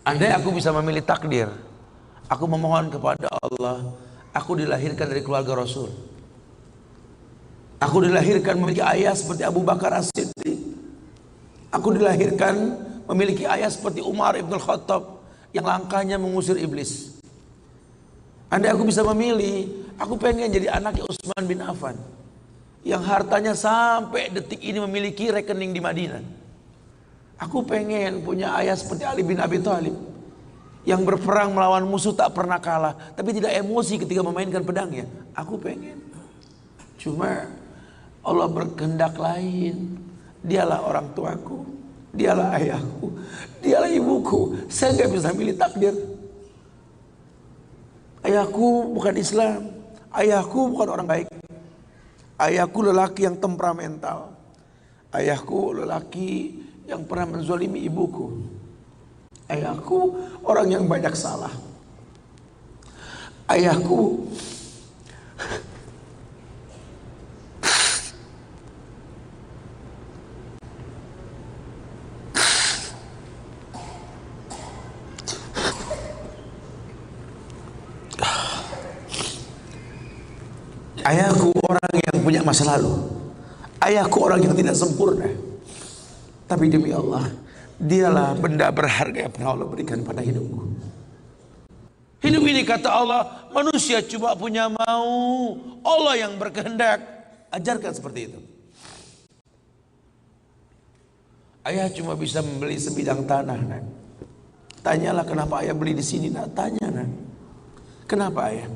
Andai aku bisa memilih takdir, aku memohon kepada Allah, aku dilahirkan dari keluarga Rasul. Aku dilahirkan memiliki ayah seperti Abu Bakar As-Siddiq. Aku dilahirkan memiliki ayah seperti Umar Ibn Khattab yang langkahnya mengusir iblis. Andai aku bisa memilih, aku pengen jadi anaknya Utsman bin Affan yang hartanya sampai detik ini memiliki rekening di Madinah. Aku pengen punya ayah seperti Ali bin Abi Thalib yang berperang melawan musuh tak pernah kalah, tapi tidak emosi ketika memainkan pedangnya. Aku pengen. Cuma Allah berkehendak lain. Dialah orang tuaku, dialah ayahku, dialah ibuku. Saya nggak bisa milih takdir. Ayahku bukan Islam, ayahku bukan orang baik. Ayahku lelaki yang temperamental. Ayahku lelaki yang pernah menzalimi ibuku. Ayahku orang yang banyak salah. Ayahku Ayahku orang yang punya masa lalu. Ayahku orang yang tidak sempurna. Tapi demi Allah, dialah benda berharga yang pernah Allah berikan pada hidupku. Hidup ini kata Allah, manusia cuma punya mau, Allah yang berkehendak. Ajarkan seperti itu. Ayah cuma bisa membeli sebidang tanah, nak. Tanyalah kenapa ayah beli di sini, nak. Tanya, nak. Kenapa ayah?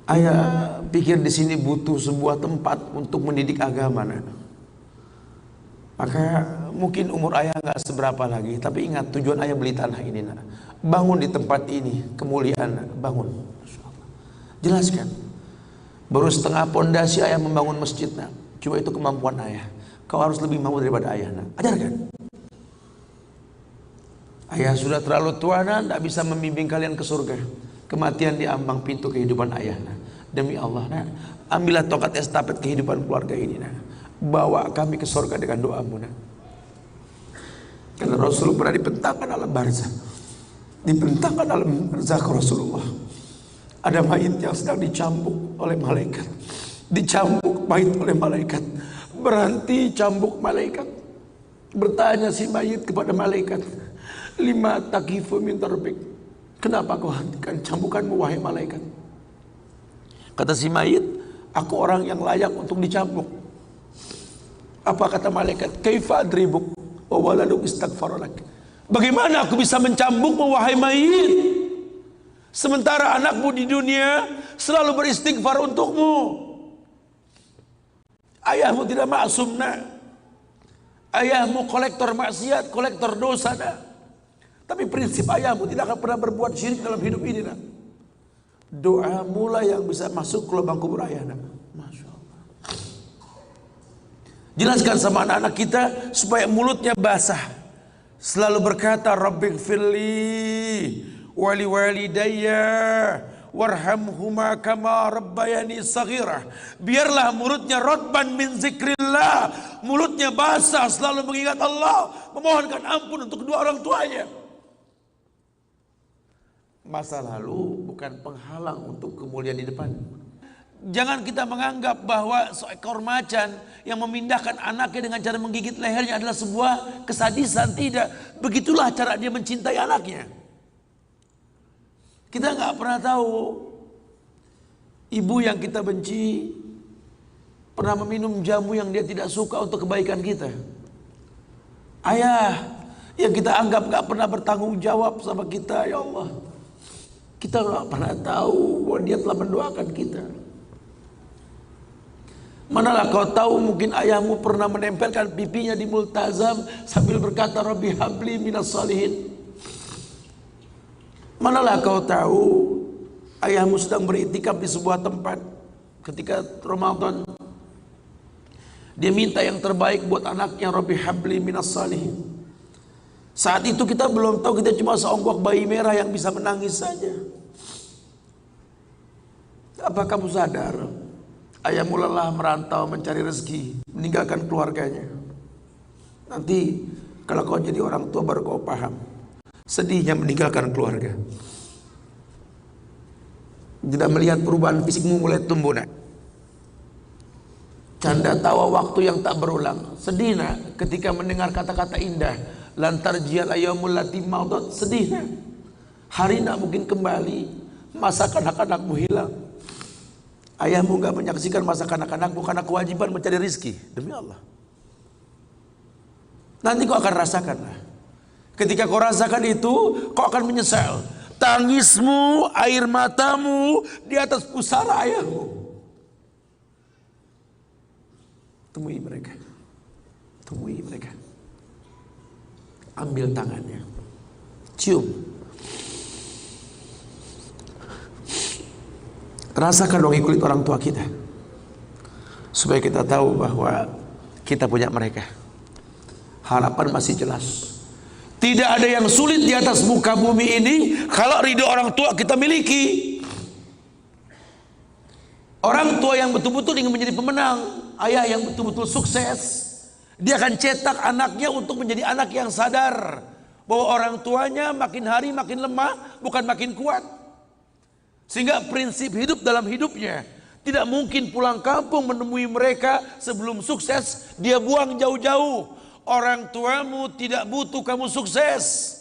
Ayah pikir di sini butuh sebuah tempat untuk mendidik agama, nak. Maka mungkin umur ayah nggak seberapa lagi, tapi ingat tujuan ayah beli tanah ini, nak. Bangun di tempat ini, kemuliaan, nak. Bangun. Jelaskan. Baru setengah pondasi ayah membangun masjid, nak. Cuma itu kemampuan ayah. Kau harus lebih mampu daripada ayah, nak. Ajarkan. Ayah sudah terlalu tua, nak, tidak bisa membimbing kalian ke surga. Kematian di ambang pintu kehidupan ayah, nak. Demi Allah, nak, ambillah tongkat estafet kehidupan keluarga ini, nak. Bawa kami ke surga dengan doamu, nak. Karena Rasul pernah dibentangkan alam barzah. Dibentangkan alam barzah ke Rasulullah. Ada mayit yang sedang dicambuk oleh malaikat. Dicambuk mayit oleh malaikat. Berhenti cambuk malaikat. Bertanya si mayit kepada malaikat, lima takifu min tarbik. Kenapa kau hentikan cambukanmu wahai malaikat? Kata si mayit, aku orang yang layak untuk dicambuk. Apa kata malaikat? Kaifa adribuk wa waladuk istaghfaralak. Bagaimana aku bisa mencambukmu wahai mayit, sementara anakmu di dunia selalu beristighfar untukmu. Ayahmu tidak maksum, nak. Ayahmu kolektor maksiat, kolektor dosa, nak. Tapi prinsip ayahmu tidak akan pernah berbuat syirik dalam hidup ini, nak. Doa mula yang bisa masuk ke lubang kubur ayah, nak. Masya Allah. Jelaskan sama anak-anak kita supaya mulutnya basah. Selalu berkata, Rabbighfirli wali walidayya warhamhuma kama rabbayani saghirah. Biarlah mulutnya rotban min zikrillah, mulutnya basah selalu mengingat Allah, memohonkan ampun untuk kedua orang tuanya. Masa lalu bukan penghalang untuk kemuliaan di depan. Jangan kita menganggap bahwa seekor macan yang memindahkan anaknya dengan cara menggigit lehernya adalah sebuah kesadisan. Tidak, begitulah cara dia mencintai anaknya. Kita nggak pernah tahu ibu yang kita benci pernah meminum jamu yang dia tidak suka untuk kebaikan kita. Ayah yang kita anggap nggak pernah bertanggung jawab sama kita, ya Allah. Kita nggak pernah tahu bahwa dia telah mendoakan kita. Manalah kau tahu mungkin ayahmu pernah menempelkan pipinya di multazam sambil berkata Rabbi habli minas salihin. Manalah kau tahu ayahmu sedang beriktikaf di sebuah tempat ketika Ramadan. Dia minta yang terbaik buat anaknya, Rabbi habli minas salihin. Saat itu kita belum tahu, kita cuma seonggok bayi merah yang bisa menangis saja. Apa kamu sadar? Ayahmu lelah merantau mencari rezeki, meninggalkan keluarganya. Nanti kalau kau jadi orang tua baru kau paham. Sedihnya meninggalkan keluarga. Tidak melihat perubahan fisikmu mulai tumbuh nak. Canda tawa waktu yang tak berulang. Sedih nak ketika mendengar kata-kata indah. Lantar jial ayamul lati maudat. Sedih nak. Hari nak mungkin kembali. Masa kanak-kanakmu hilang. Ayahmu gak menyaksikan masa kanak-kanakmu karena kewajiban mencari rizki. Demi Allah. Nanti kau akan rasakan lah. Ketika kau rasakan itu, kau akan menyesal. Tangismu, air matamu di atas pusara ayahmu. Temui mereka. Temui mereka. Ambil tangannya. Cium. Rasakan dong kulit orang tua kita. Supaya kita tahu bahwa kita punya mereka. Harapan masih jelas. Tidak ada yang sulit di atas muka bumi ini kalau ridho orang tua kita miliki. Orang tua yang betul-betul ingin menjadi pemenang, ayah yang betul-betul sukses, dia akan cetak anaknya untuk menjadi anak yang sadar bahwa orang tuanya makin hari makin lemah, bukan makin kuat. Sehingga prinsip hidup dalam hidupnya tidak mungkin pulang kampung menemui mereka sebelum sukses, dia buang jauh-jauh. Orang tuamu tidak butuh kamu sukses.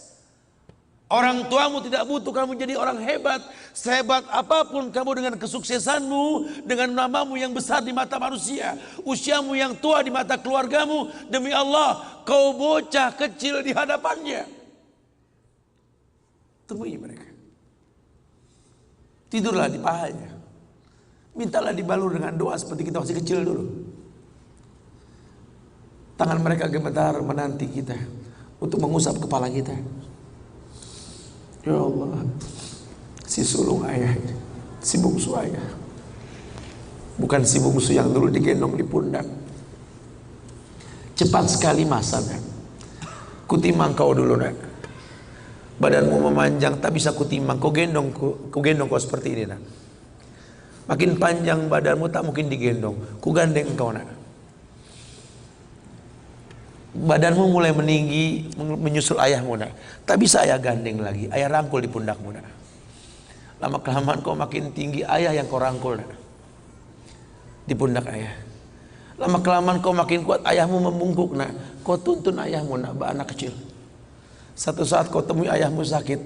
Orang tuamu tidak butuh kamu jadi orang hebat. Sehebat apapun kamu dengan kesuksesanmu, dengan namamu yang besar di mata manusia, usiamu yang tua di mata keluargamu, demi Allah, kau bocah kecil di hadapannya. Temui mereka. Tidurlah di pahanya. Mintalah dibalur dengan doa seperti kita masih kecil dulu. Tangan mereka gemetar menanti kita untuk mengusap kepala kita. Ya Allah, si sulung ayah, si bungsu ayah, bukan si bungsu yang dulu digendong di pundak. Cepat sekali masanya. Kutimang kau dulu nak. Badanmu memanjang tak bisa kutimang. Kau gendong kau seperti ini nak. Makin panjang badanmu tak mungkin digendong. Ku gandeng kau nak. Badanmu mulai meninggi menyusul ayahmu nak. Tak bisa ayah gandeng lagi. Ayah rangkul di pundakmu nak. Lama kelamaan kau makin tinggi, ayah yang kau rangkul nak. Di pundak ayah. Lama kelamaan kau makin kuat, ayahmu membungkuk nak. Kau tuntun ayahmu nak, anak kecil. Satu saat kau temui ayahmu sakit,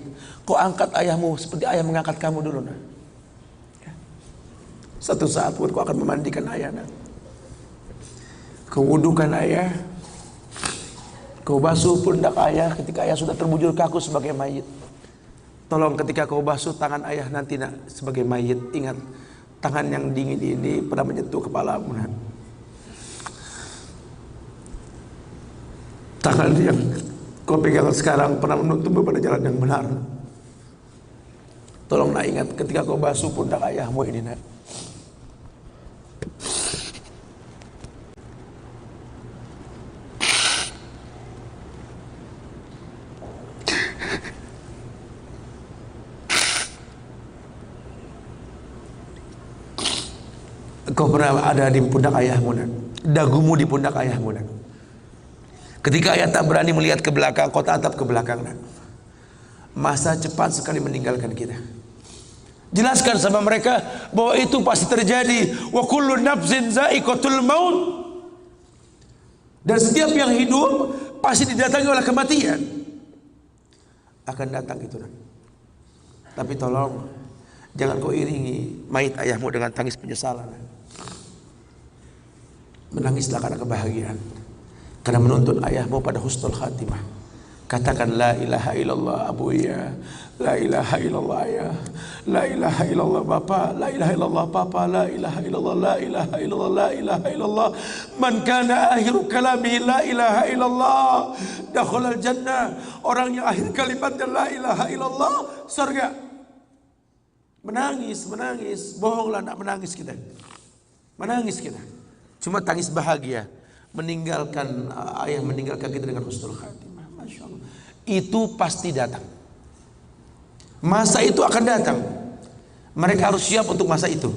kau angkat ayahmu seperti ayah mengangkat kamu dulu nak. Satu saat pun kau akan memandikan ayah nak. Kau wudukan ayah. Kau basuh pundak ayah ketika ayah sudah terbujur kaku sebagai mayit. Tolong ketika kau basuh tangan ayah nanti nak sebagai mayit, ingat tangan yang dingin ini pernah menyentuh kepalamu nak. Tangan yang kau pegang sekarang pernah menuntunmu pada jalan yang benar. Tolong nak ingat ketika kau basuh pundak ayahmu ini nak. Kau pernah ada di pundak ayahmu nak. Dagumu di pundak ayahmu nak. Ketika ayah tak berani melihat ke belakang, kau tatap ke belakang nak. Masa cepat sekali meninggalkan kita. Jelaskan sama mereka bahwa itu pasti terjadi. Wa kullu nafsin za'iqatul maut. Dan setiap yang hidup pasti didatangi oleh kematian. Akan datang itu nak. Tapi tolong jangan kau iringi mayit ayahmu dengan tangis penyesalan. Menangislah karena kebahagiaan, karena menuntun ayahmu pada husnul khatimah. Katakan la ilaha illallah abuya, la ilaha illallah ayah, la ilaha illallah bapa, la ilaha illallah papa, la ilaha illallah, la ilaha illallah, la ilaha illallah. Man kana akhiru kalami la ilaha illallah dakhalal jannah. Orang yang akhir kalimatnya la ilaha illallah, surga. Menangis, bohonglah nak menangis kita. Menangis kita. Cuma tangis bahagia meninggalkan ayah meninggalkan kita dengan husnul khatimah. Masya Allah. Itu pasti datang. Masa itu akan datang. Mereka harus siap untuk masa itu.